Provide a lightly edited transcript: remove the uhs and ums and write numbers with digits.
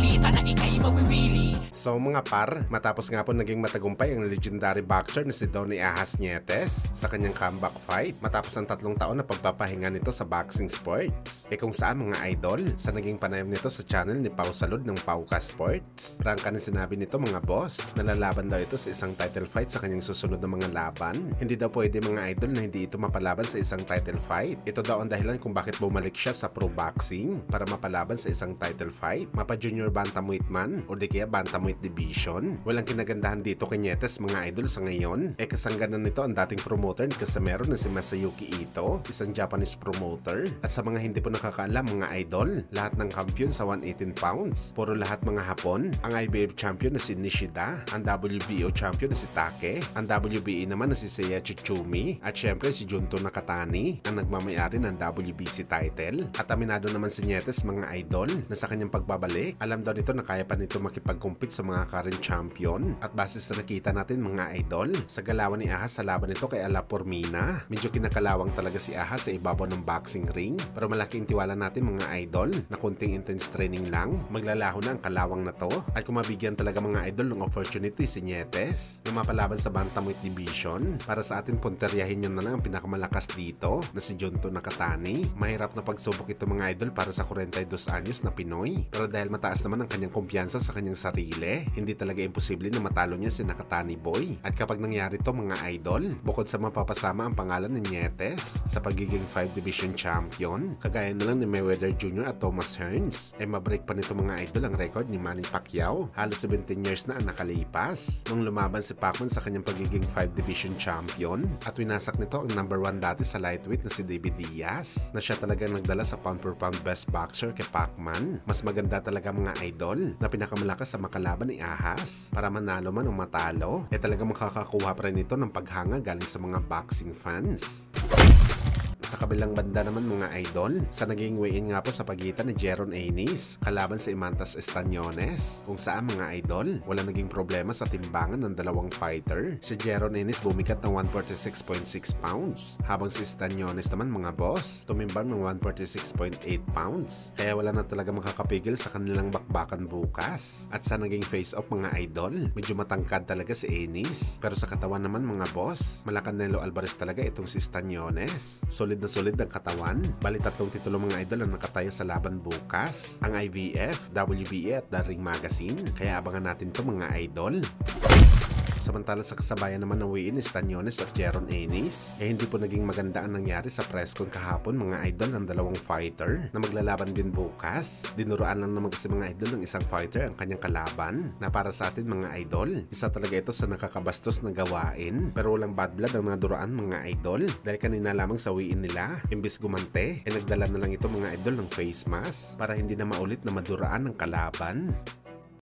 balita na ikay mawiwili. So mga par, matapos nga po naging matagumpay ang legendary boxer na si Donny Ahas Nietes sa kanyang comeback fight matapos ang 3 taon na pagpapahinga nito sa boxing sports. Kung saan mga idol, sa naging panayam nito sa channel ni Pau Salud ng Pauka Sports, prangka na sinabi nito mga boss, nalalaban daw ito sa isang title fight sa kanyang susunod na mga laban. Hindi daw pwede mga idol na hindi ito mapalaban sa isang title fight. Ito daw ang dahilan kung bakit bumalik siya sa pro boxing para mapalaban sa isang title fight, mapa junior bantamweight man o di kaya bantamweight division. Walang kinagandahan dito kay Nietes mga idol sa ngayon. Kasangganan nito ang dating promoter ni Casimero na si Masayuki Ito, isang Japanese promoter. At sa mga hindi po nakakaalam mga idol, lahat ng kampiyon sa 118 pounds, puro lahat mga Hapon. Ang IBF champion na si Nishida, ang WBO champion na si Take, ang WBA naman na si Seiya Tsutsumi, at syempre si Junto Nakatani, ang nagmamayari ng WBC title. At aminado naman si Nietes mga idol na sa kanyang pagbabalik, alam daw nito na kaya pa nito makipag-compete sa mga current champion. At base sa nakita natin mga idol, sa galawan ni Ahas sa laban nito kay Ala Pormina, medyo kinakalawang talaga si Ahas sa ibabaw ng boxing ring. Pero malaking tiwala natin mga idol na kunting intense training lang, maglalaho na ang kalawang na to. At kung mabigyan talaga mga idol ng opportunity si Nietes na mapalaban sa bantamweight division, para sa atin punteryahin niya na lang ang pinakamalakas dito na si Junto Nakatani. Mahirap na pagsubok ito mga idol para sa 42 anyos na Pinoy. Pero dahil mataas naman ang kanyang kumpiyansa sa kanyang sarili, hindi talaga imposible na matalo niya si Nakatani Boy. At kapag nangyari to mga idol, bukod sa mapapasama ang pangalan ni Nietes sa pagiging 5 division champion, kagaya na lang ni Mayweather Jr. at Thomas Hearns, mabreak pa nito mga idol ang record ni Manny Pacquiao. Halos 17 years na ang nakalipas nung lumaban si Pacman sa kanyang pagiging 5 division champion, at winasak nito ang number 1 dati sa lightweight na si David Diaz, na siya talagang nagdala sa pound per pound best boxer kay Pacman. Mas maganda talaga mga idol na pinakamalakas sa makalaban ni Ahas para manalo man o matalo, talagang makakakuha pa rin ito ng paghanga galing sa mga boxing fans. Sa kabilang banda naman mga idol, sa naging weigh-in nga po sa pagitan ni Jeron Enis kalaban sa Imantas Estañones, kung saan mga idol, wala naging problema sa timbangan ng dalawang fighter. Si Jeron Enis bumikat ng 146.6 pounds, habang si Estañones naman mga boss, tumimbang ng 146.8 pounds. Kaya wala na talaga makakapigil sa kanilang bakbakan bukas. At sa naging face-off mga idol, medyo matangkad talaga si Enis, pero sa katawan naman mga boss, Malacanelo Alvarez talaga itong si Estañones. Solid na solid ang katawan. Bali 3 titulo mga idol ang nakataya sa laban bukas. Ang IBF, WBA at The Ring Magazine. Kaya abangan natin to mga idol. Samantala sa kasabayan naman ng weigh-in ni Estañones at Jeron Enis, hindi po naging maganda ang nangyari sa press con kahapon mga idol ng dalawang fighter na maglalaban din bukas. Dinuruan lang naman kasi mga idol ng isang fighter ang kanyang kalaban, na para sa atin mga idol, isa talaga ito sa nakakabastos na gawain. Pero walang bad blood ang naduruan mga idol, dahil kanina lamang sa weigh-in nila, imbis gumante, nagdala na lang ito mga idol ng face mask para hindi na maulit na maduraan ng kalaban.